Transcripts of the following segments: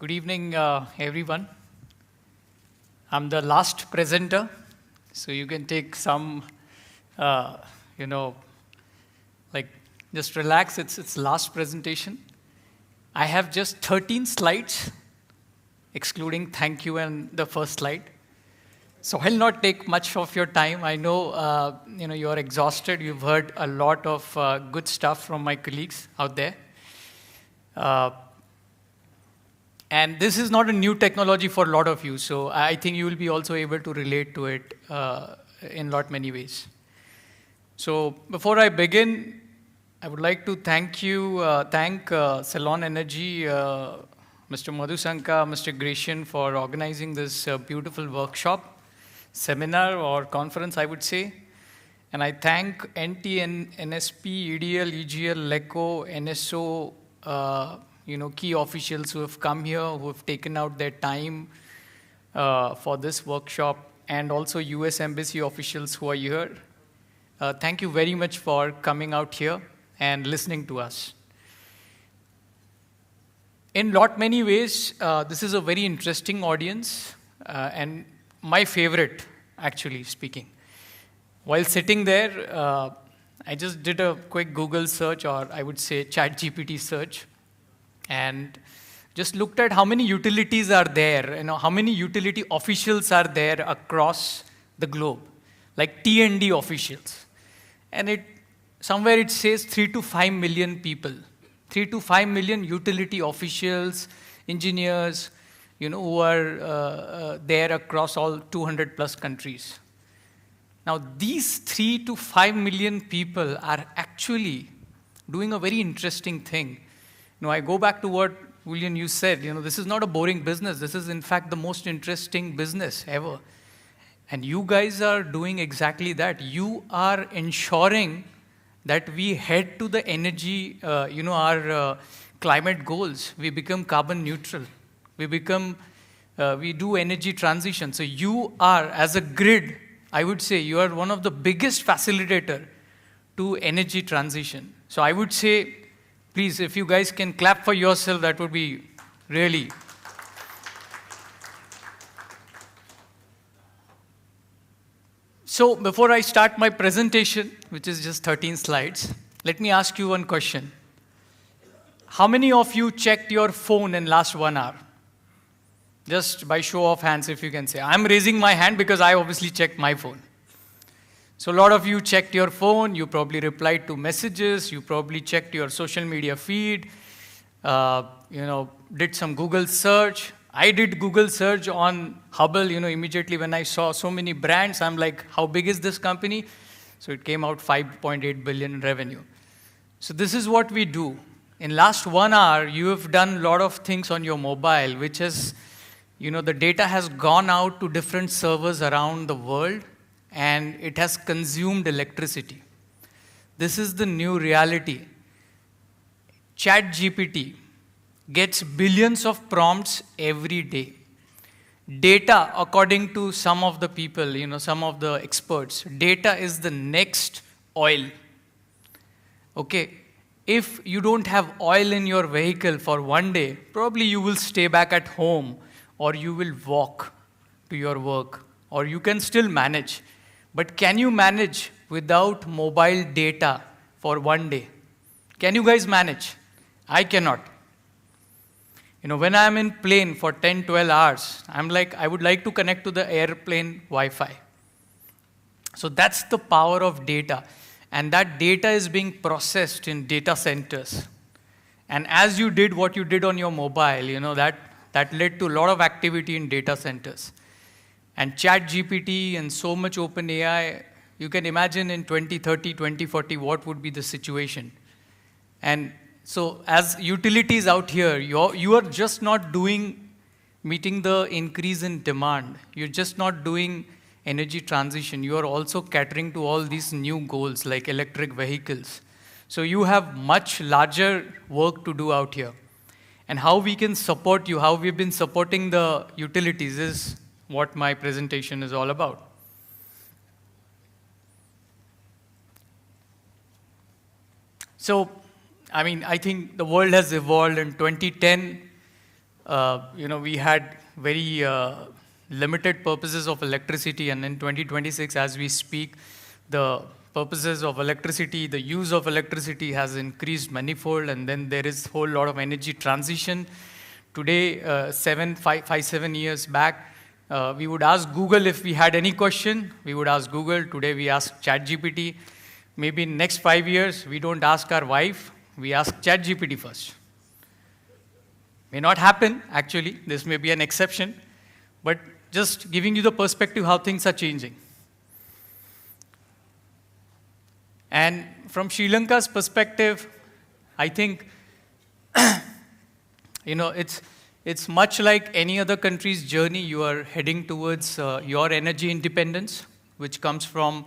Good evening, everyone. I'm the last presenter, so you can take some, uh, you know, like just relax. It's last presentation. I have just 13 slides, excluding thank you and the first slide. So I'll not take much of your time. I know, you're exhausted. You've heard a lot of good stuff from my colleagues out there. And this is not a new technology for a lot of you, so I think you will be also able to relate to it in many ways. So before I begin, I would like to thank Ceylon Energy, Mr. Madhusanka, Mr. Gratian for organizing this beautiful workshop, seminar or conference, I would say. And I thank NT, NSP, EDL, EGL, LECO, NSO, key officials who have come here, who have taken out their time for this workshop, and also US Embassy officials who are here. Thank you very much for coming out here and listening to us. In many ways, this is a very interesting audience, and my favorite, actually speaking. While sitting there, I just did a quick Google search, or I would say ChatGPT search, and just looked at how many utilities are there, how many utility officials are there across the globe, like T&D officials. And somewhere it says 3 to 5 million people, 3 to 5 million utility officials, engineers, who are there across all 200 plus countries. Now, these 3 to 5 million people are actually doing a very interesting thing. I go back to what, William, you said, this is not a boring business. This is, in fact, the most interesting business ever. And you guys are doing exactly that. You are ensuring that we head to the energy, our climate goals. We become carbon neutral. We do energy transition. So you are, as a grid, I would say, you are one of the biggest facilitator to energy transition. So I would say, please, if you guys can clap for yourself, that would be really. So before I start my presentation, which is just 13 slides, let me ask you one question. How many of you checked your phone in last 1 hour? Just by show of hands, if you can say. I'm raising my hand because I obviously checked my phone. So a lot of you checked your phone, you probably replied to messages, you probably checked your social media feed, did some Google search. I did Google search on Hubble, immediately when I saw so many brands, I'm like, how big is this company? So it came out 5.8 billion revenue. So this is what we do. In last 1 hour, you have done a lot of things on your mobile, which is, the data has gone out to different servers around the world, and it has consumed electricity. This is the new reality. ChatGPT gets billions of prompts every day. Data, according to some of the people, some of the experts, data is the next oil. Okay, if you don't have oil in your vehicle for 1 day, probably you will stay back at home, or you will walk to your work, or you can still manage. But can you manage without mobile data for 1 day? Can you guys manage? I cannot. When I'm in plane for 10, 12 hours, I'm like, I would like to connect to the airplane Wi-Fi. So that's the power of data. And that data is being processed in data centers. And as you did what you did on your mobile, that led to a lot of activity in data centers. And ChatGPT and so much open AI, you can imagine in 2030, 2040, what would be the situation. And so as utilities out here, you are just not meeting the increase in demand. You're just not doing energy transition. You are also catering to all these new goals like electric vehicles. So you have much larger work to do out here. And how we can support you, how we've been supporting the utilities is what my presentation is all about. So, I think the world has evolved. In 2010, we had very limited purposes of electricity, and in 2026, as we speak, the purposes of electricity, the use of electricity has increased manifold, and then there is a whole lot of energy transition. Today, 7 years back, we would ask Google if we had any question. We would ask Google. Today, we ask ChatGPT. Maybe in next 5 years, we don't ask our wife. We ask ChatGPT first. May not happen, actually. This may be an exception. But just giving you the perspective how things are changing. And from Sri Lanka's perspective, I think, it's much like any other country's journey. You are heading towards your energy independence, which comes from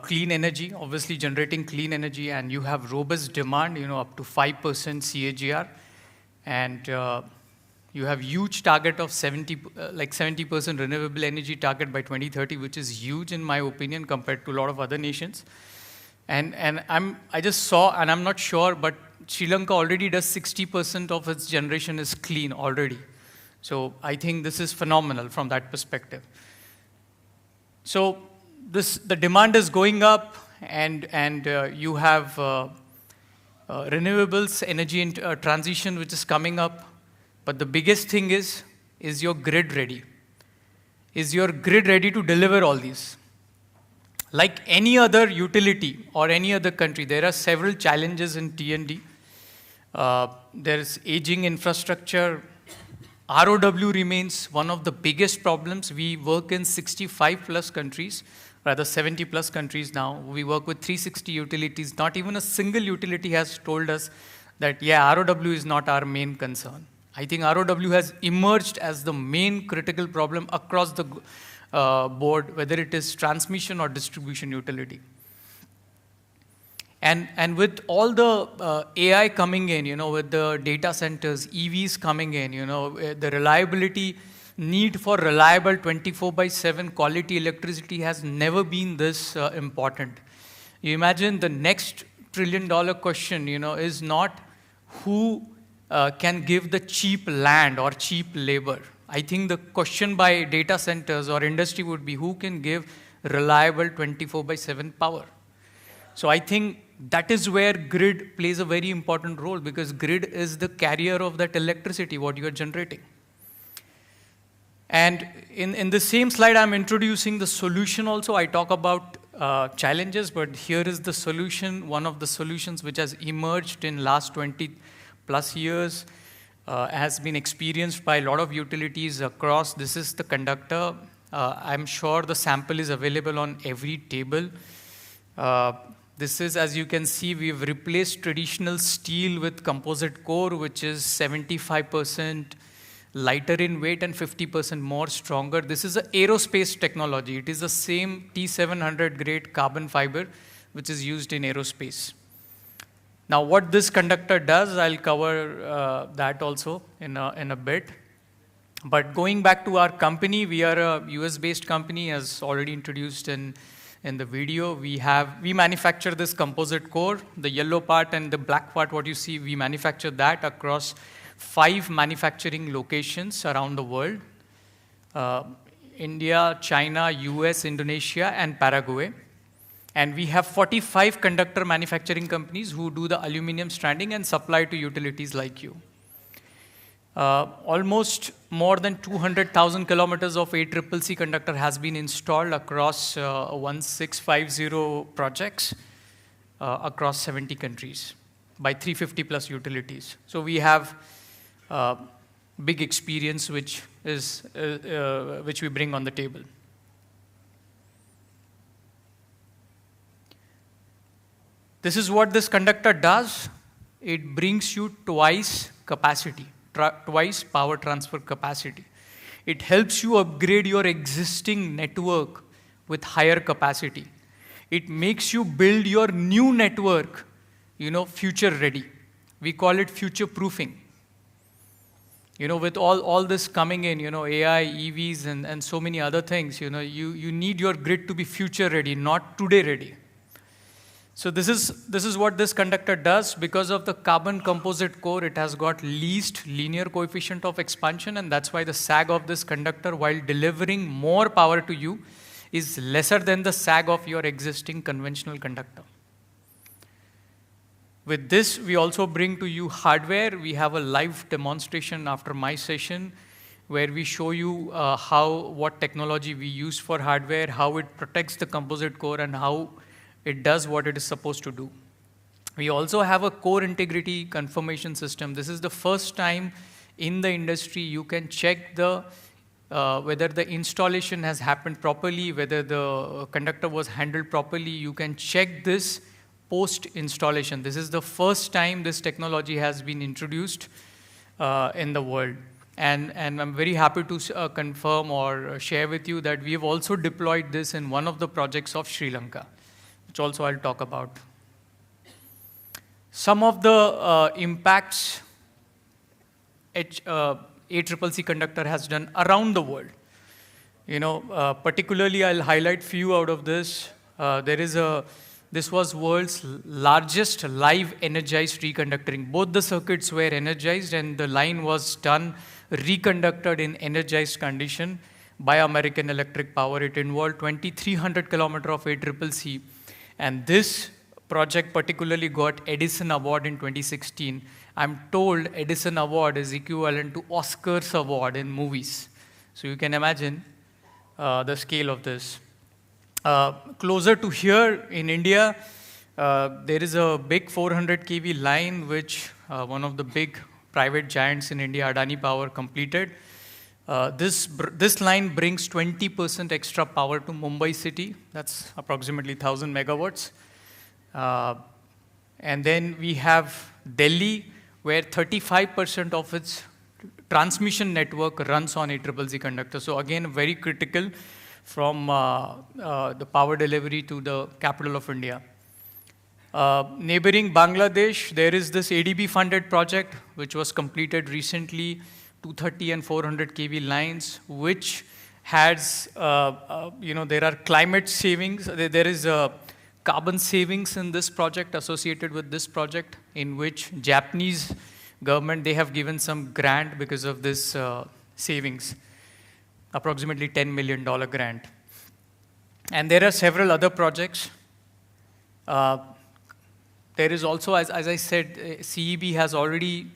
clean energy, obviously generating clean energy, and you have robust demand, up to 5% CAGR. And you have huge target of 70% renewable energy target by 2030, which is huge in my opinion compared to a lot of other nations. And I just saw, and I'm not sure, but Sri Lanka already does 60% of its generation is clean already. So I think this is phenomenal from that perspective. So the demand is going up, and you have renewables, energy transition, which is coming up. But the biggest thing is your grid ready? Is your grid ready to deliver all these? Like any other utility or any other country, there are several challenges in T&D. There's aging infrastructure. ROW remains one of the biggest problems. We work in 65 plus countries, rather 70 plus countries now. We work with 360 utilities. Not even a single utility has told us that, yeah, ROW is not our main concern. I think ROW has emerged as the main critical problem across the board, whether it is transmission or distribution utility. And with all the AI coming in, with the data centers, EVs coming in, the reliability need for reliable 24/7 quality electricity has never been this important. You imagine the next $1 trillion question, is not who can give the cheap land or cheap labor. I think the question by data centers or industry would be who can give reliable 24/7 power. So I think that is where grid plays a very important role, because grid is the carrier of that electricity, what you are generating. And in the same slide, I'm introducing the solution also. I talk about challenges, but here is the solution, one of the solutions which has emerged in last 20 plus years, has been experienced by a lot of utilities across. This is the conductor. I'm sure the sample is available on every table. This is, as you can see, we've replaced traditional steel with composite core, which is 75% lighter in weight and 50% more stronger. This is an aerospace technology. It is the same T700 grade carbon fiber, which is used in aerospace. Now, what this conductor does, I'll cover that also in a bit. But going back to our company, we are a US-based company, as already introduced in the video. We manufacture this composite core, the yellow part and the black part, what you see, we manufacture that across 5 manufacturing locations around the world. India, China, US, Indonesia, and Paraguay. And we have 45 conductor manufacturing companies who do the aluminum stranding and supply to utilities like you. Almost more than 200,000 kilometers of ACCC conductor has been installed across 1650 projects across 70 countries by 350 plus utilities. So we have big experience which we bring on the table. This is what this conductor does. It brings you twice capacity, twice power transfer capacity. It helps you upgrade your existing network with higher capacity. It makes you build your new network, future ready. We call it future proofing. With all this coming in, AI, EVs, and so many other things, you need your grid to be future ready, not today ready. So this is what this conductor does. Because of the carbon composite core, it has got least linear coefficient of expansion, and that's why the sag of this conductor, while delivering more power to you, is lesser than the sag of your existing conventional conductor. With this, we also bring to you hardware. We have a live demonstration after my session where we show you what technology we use for hardware, how it protects the composite core, and how it does what it is supposed to do. We also have a core integrity confirmation system. This is the first time in the industry you can check whether the installation has happened properly, whether the conductor was handled properly. You can check this post-installation. This is the first time this technology has been introduced in the world. And I'm very happy to confirm or share with you that we have also deployed this in one of the projects of Sri Lanka, which also I'll talk about. Some of the impacts ACCC conductor has done around the world. Particularly I'll highlight few out of this. This was world's largest live energized reconductoring. Both the circuits were energized and the line was done reconducted in energized condition by American Electric Power. It involved 2,300 kilometers of ACCC. And this project particularly got Edison Award in 2016. I'm told Edison Award is equivalent to Oscars Award in movies. So you can imagine the scale of this. Closer to here in India, there is a big 400 kV line which one of the big private giants in India, Adani Power, completed. This line brings 20% extra power to Mumbai city. That's approximately 1,000 megawatts. And then we have Delhi, where 35% of its transmission network runs on ACCC conductor. So again, very critical from the power delivery to the capital of India. Neighboring Bangladesh, there is this ADB funded project which was completed recently, 230 and 400 kV lines, which has, there are climate savings. There is carbon savings in this project associated with this project, in which Japanese government, they have given some grant because of this savings, approximately $10 million grant. And there are several other projects. There is also, as I said, CEB has already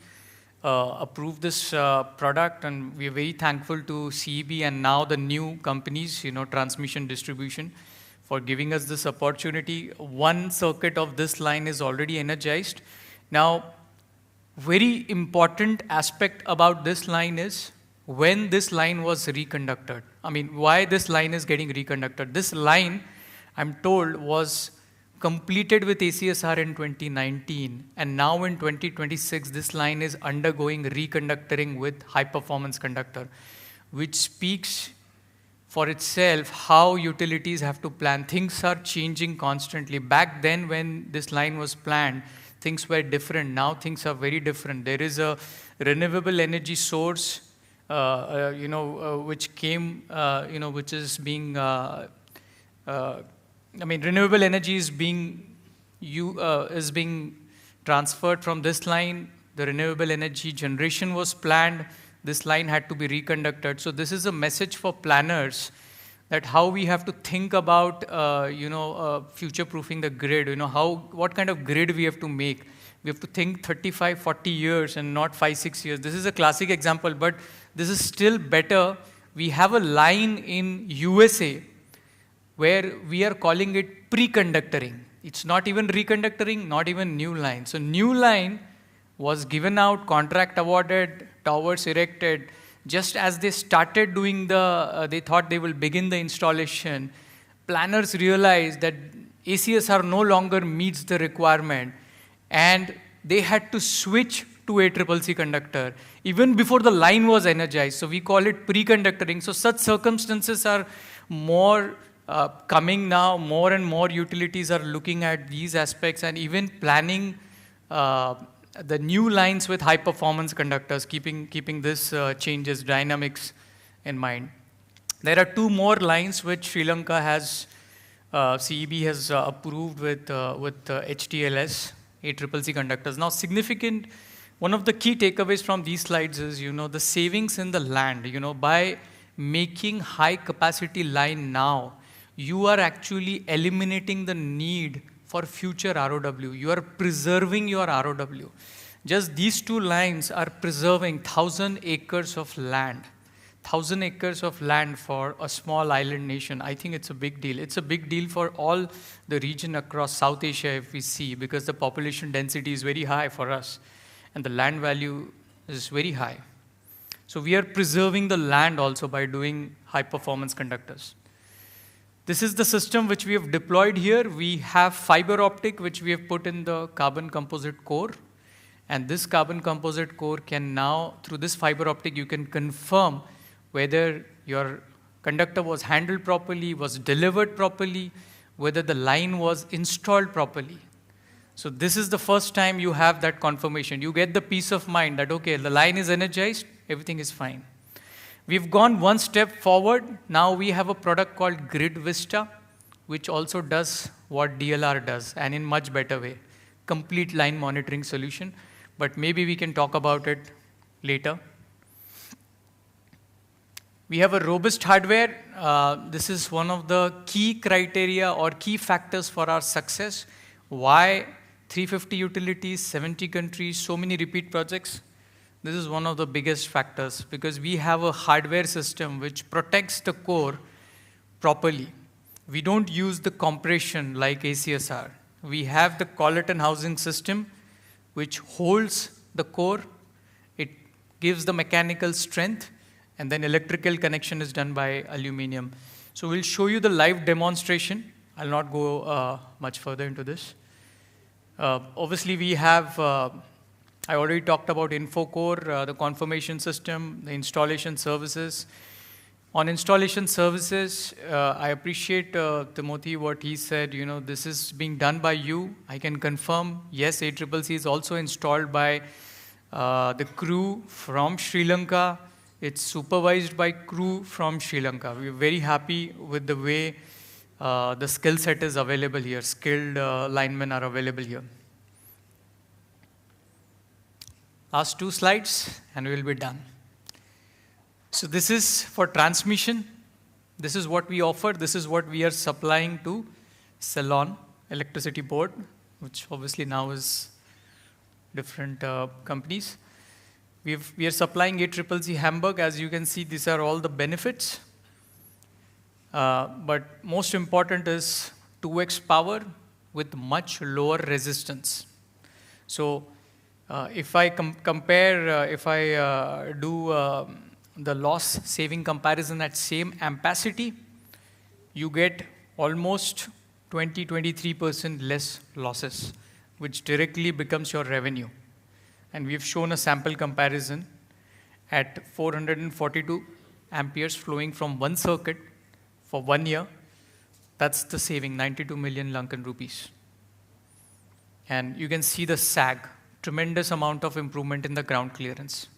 approved this product, and we are very thankful to CEB and now the new companies, transmission distribution, for giving us this opportunity. One circuit of this line is already energized. Now, very important aspect about this line is when this line was reconducted. I mean, why this line is getting reconducted. This line, I'm told, was completed with ACSR in 2019, and now in 2026, this line is undergoing reconductoring with high-performance conductor, which speaks for itself how utilities have to plan. Things are changing constantly. Back then, when this line was planned, things were different. Now things are very different. There is a renewable energy source, which came, which is being, renewable energy is being transferred from this line. The renewable energy generation was planned. This line had to be reconducted. So this is a message for planners that how we have to think about, future-proofing the grid. What kind of grid we have to make. We have to think 35, 40 years and not 5, 6 years. This is a classic example, but this is still better. We have a line in USA where we are calling it pre-conductoring. It's not even reconductoring, not even new line. So new line was given out, contract awarded, towers erected. Just as they started doing they thought they will begin the installation, planners realized that ACSR no longer meets the requirement, and they had to switch to ACCC conductor even before the line was energized. So we call it pre-conductoring. So such circumstances are more coming now. More and more utilities are looking at these aspects and even planning the new lines with high-performance conductors, keeping this changes, dynamics in mind. There are 2 more lines which Sri Lanka has CEB has approved with HTLS, ACCC conductors. Now, significant, one of the key takeaways from these slides is, the savings in the land, by making high capacity line now, you are actually eliminating the need for future ROW. You are preserving your ROW. Just these two lines are preserving 1,000 acres of land. 1,000 acres of land for a small island nation. I think it's a big deal. It's a big deal for all the region across South Asia, if we see, because the population density is very high for us, and the land value is very high. So we are preserving the land also by doing high-performance conductors. This is the system which we have deployed here. We have fiber optic, which we have put in the carbon composite core. And this carbon composite core can now, through this fiber optic, you can confirm whether your conductor was handled properly, was delivered properly, whether the line was installed properly. So this is the first time you have that confirmation. You get the peace of mind that, okay, the line is energized, everything is fine. We've gone one step forward. Now we have a product called Grid Vista, which also does what DLR does, and in much better way. Complete line monitoring solution. But maybe we can talk about it later. We have a robust hardware. This is one of the key criteria or key factors for our success. Why 350 utilities, 70 countries, so many repeat projects? This is one of the biggest factors because we have a hardware system which protects the core properly. We don't use the compression like ACSR. We have the collet housing system which holds the core. It gives the mechanical strength, and then electrical connection is done by aluminum. So we'll show you the live demonstration. I'll not go much further into this. Obviously, we have, I already talked about InfoCore, the confirmation system, the installation services. On installation services, I appreciate Timothy, what he said, this is being done by you. I can confirm, yes, ACCC is also installed by the crew from Sri Lanka. It's supervised by crew from Sri Lanka. We're very happy with the way the skill set is available here. Skilled linemen are available here. Last two slides, and we'll be done. So this is for transmission. This is what we offer. This is what we are supplying to Ceylon Electricity Board, which obviously now is different companies. We are supplying ACCC Hamburg. As you can see, these are all the benefits. But most important is 2x power with much lower resistance. So if I compare, if I do the loss saving comparison at same ampacity, you get almost 20-23% less losses, which directly becomes your revenue. And we've shown a sample comparison at 442 amperes flowing from one circuit for 1 year. That's the saving, 92 million Lankan rupees. And you can see the sag, tremendous amount of improvement in the ground clearance.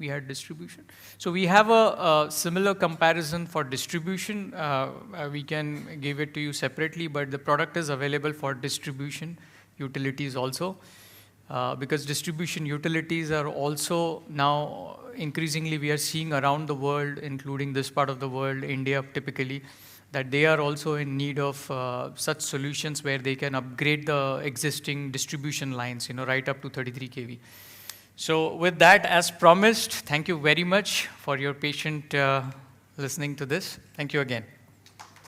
We had distribution. So we have a similar comparison for distribution. We can give it to you separately, but the product is available for distribution utilities also. Because distribution utilities are also now increasingly we are seeing around the world, including this part of the world, India typically, that they are also in need of such solutions where they can upgrade the existing distribution lines, right up to 33 kV. So with that, as promised, thank you very much for your patient listening to this. Thank you again.